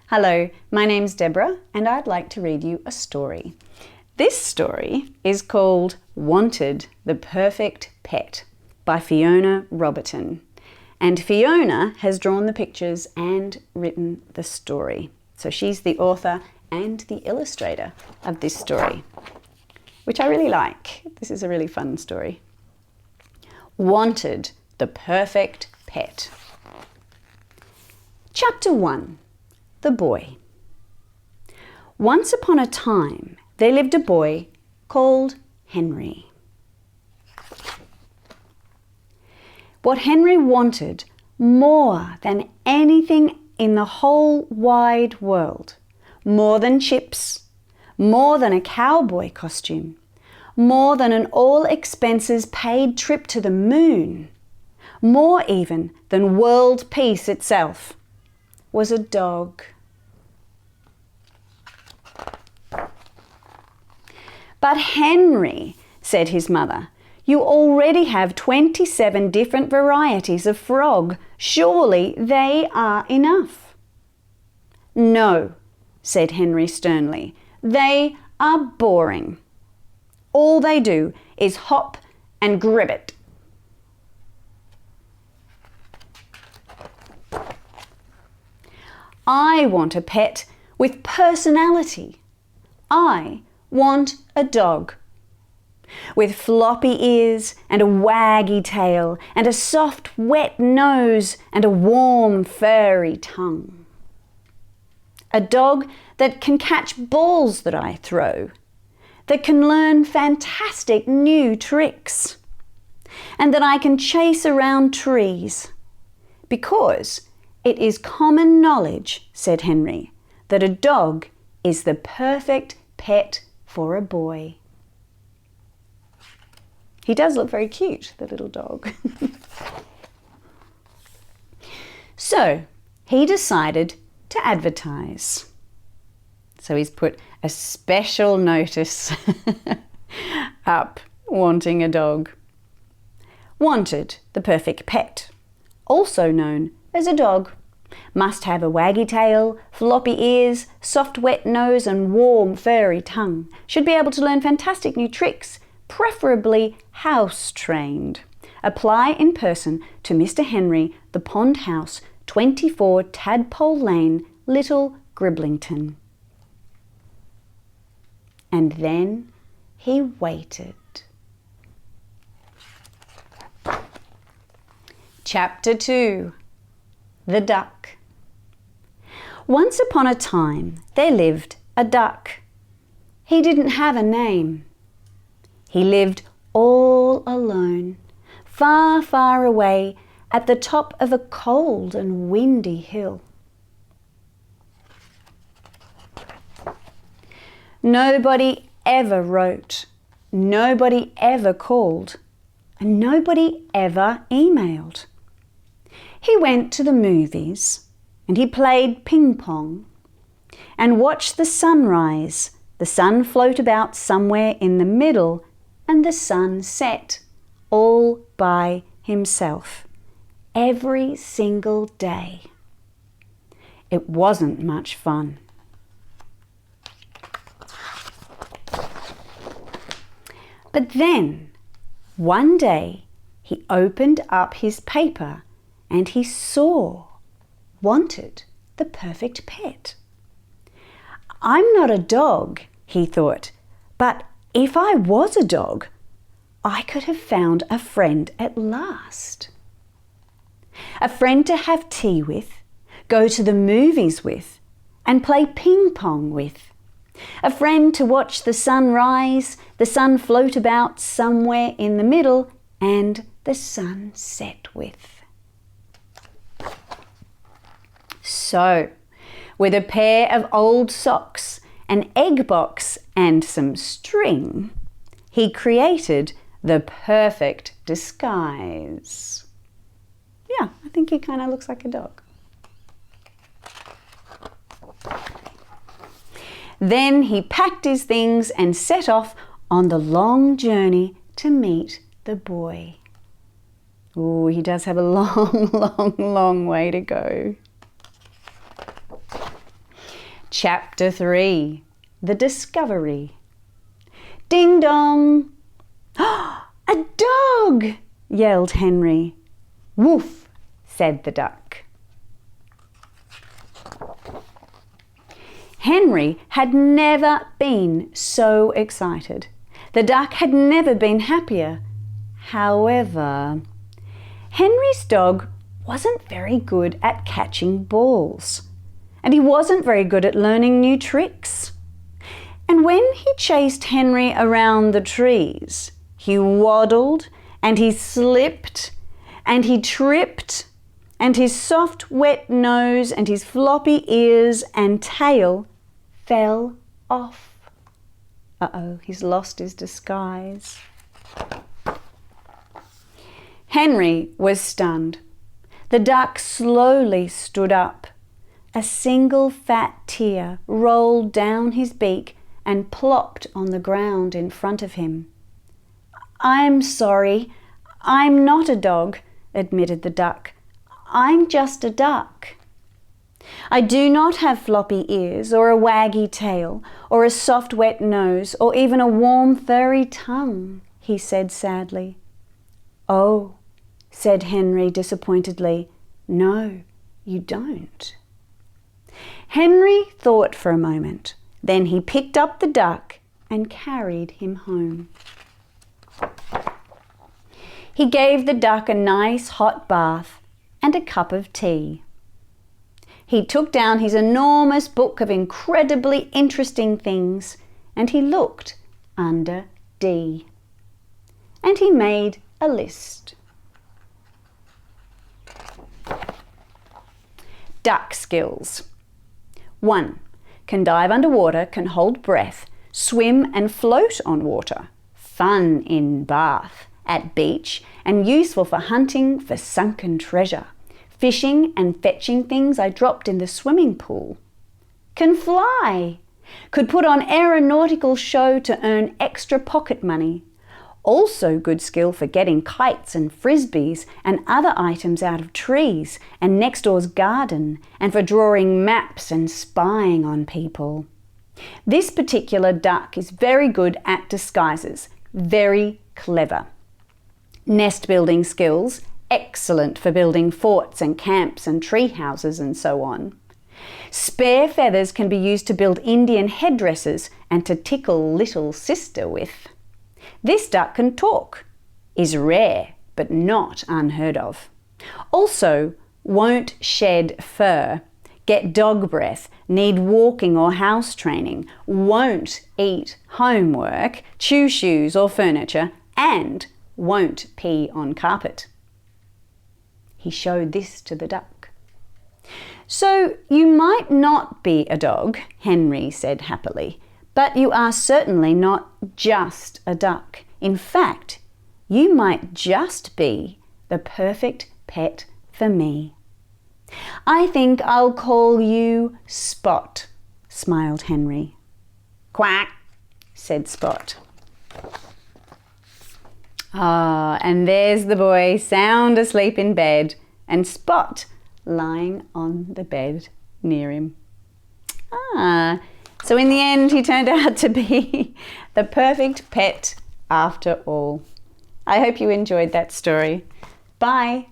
Hello, my name's Deborah and I'd like to read you a story. This story is called Wanted, the Perfect Pet by Fiona Roberton. And Fiona has drawn the pictures and written the story. So she's the author and the illustrator of this story, which I really like. This is a really fun story. Wanted, the Perfect Pet. Chapter 1. The Boy. Once upon a time, there lived a boy called Henry. What Henry wanted more than anything in the whole wide world, more than chips, more than a cowboy costume, more than an all-expenses-paid trip to the moon, more even than world peace itself, was a dog. But Henry, said his mother, you already have 27 different varieties of frog. Surely they are enough. No, said Henry sternly, they are boring. All they do is hop and gribbet. I want a pet with personality. I want a dog with floppy ears and a waggy tail and a soft wet nose and a warm furry tongue. A dog that can catch balls that I throw, that can learn fantastic new tricks, and that I can chase around trees, because it is common knowledge, said Henry, that a dog is the perfect pet for a boy. He does look very cute, the little dog. So he decided to advertise. So he's put a special notice up wanting a dog. Wanted, the perfect pet, also known as a dog. Must have a waggy tail, floppy ears, soft wet nose and warm furry tongue. Should be able to learn fantastic new tricks, preferably house-trained. Apply in person to Mr. Henry, the Pond House, 24 Tadpole Lane, Little Griblington. And then he waited. Chapter 2. The Duck. Once upon a time, there lived a duck. He didn't have a name. He lived all alone, far, far away at the top of a cold and windy hill. Nobody ever wrote, nobody ever called, and nobody ever emailed. He went to the movies and he played ping pong and watched the sunrise, the sun float about somewhere in the middle, and the sun set all by himself every single day. It wasn't much fun. But then, one day, he opened up his paper and he saw Wanted, the Perfect Pet. I'm not a dog, he thought, but if I was a dog, I could have found a friend at last. A friend to have tea with, go to the movies with, and play ping pong with. A friend to watch the sun rise, the sun float about somewhere in the middle, and the sun set with. So, with a pair of old socks, an egg box, and some string, he created the perfect disguise. Yeah, I think he kind of looks like a dog. Then he packed his things and set off on the long journey to meet the boy. Oh, he does have a long, long, long way to go. Chapter 3. The Discovery. Ding dong! A dog! Yelled Henry. Woof! Said the duck. Henry had never been so excited. The duck had never been happier. However, Henry's dog wasn't very good at catching balls, and he wasn't very good at learning new tricks. And when he chased Henry around the trees, he waddled and he slipped and he tripped, and his soft wet nose and his floppy ears and tail fell off. Uh-oh, he's lost his disguise. Henry was stunned. The duck slowly stood up. A single fat tear rolled down his beak and plopped on the ground in front of him. "I'm sorry, I'm not a dog," admitted the duck. "I'm just a duck. I do not have floppy ears or a waggy tail or a soft wet nose or even a warm furry tongue," he said sadly. "Oh," said Henry disappointedly, "no, you don't." Henry thought for a moment. Then he picked up the duck and carried him home. He gave the duck a nice hot bath and a cup of tea. He took down his enormous book of incredibly interesting things and he looked under D. And he made a list. Duck skills. 1. Can dive underwater, can hold breath, swim and float on water. Fun in bath, at beach, and useful for hunting for sunken treasure. Fishing and fetching things I dropped in the swimming pool. Can fly. Could put on aeronautical show to earn extra pocket money. Also good skill for getting kites and frisbees and other items out of trees and next door's garden, and for drawing maps and spying on people. This particular duck is very good at disguises, very clever. Nest building skills, excellent for building forts and camps and tree houses and so on. Spare feathers can be used to build Indian headdresses and to tickle little sister with. This duck can talk, is rare but not unheard of. Also, won't shed fur, get dog breath, need walking or house training, won't eat homework, chew shoes or furniture, and won't pee on carpet. He showed this to the duck. "So you might not be a dog," Henry said happily, "but you are certainly not just a duck. In fact, you might just be the perfect pet for me. I think I'll call you Spot," smiled Henry. "Quack," said Spot. And there's the boy sound asleep in bed and Spot lying on the bed near him. So in the end he turned out to be the perfect pet after all. I hope you enjoyed that story. Bye.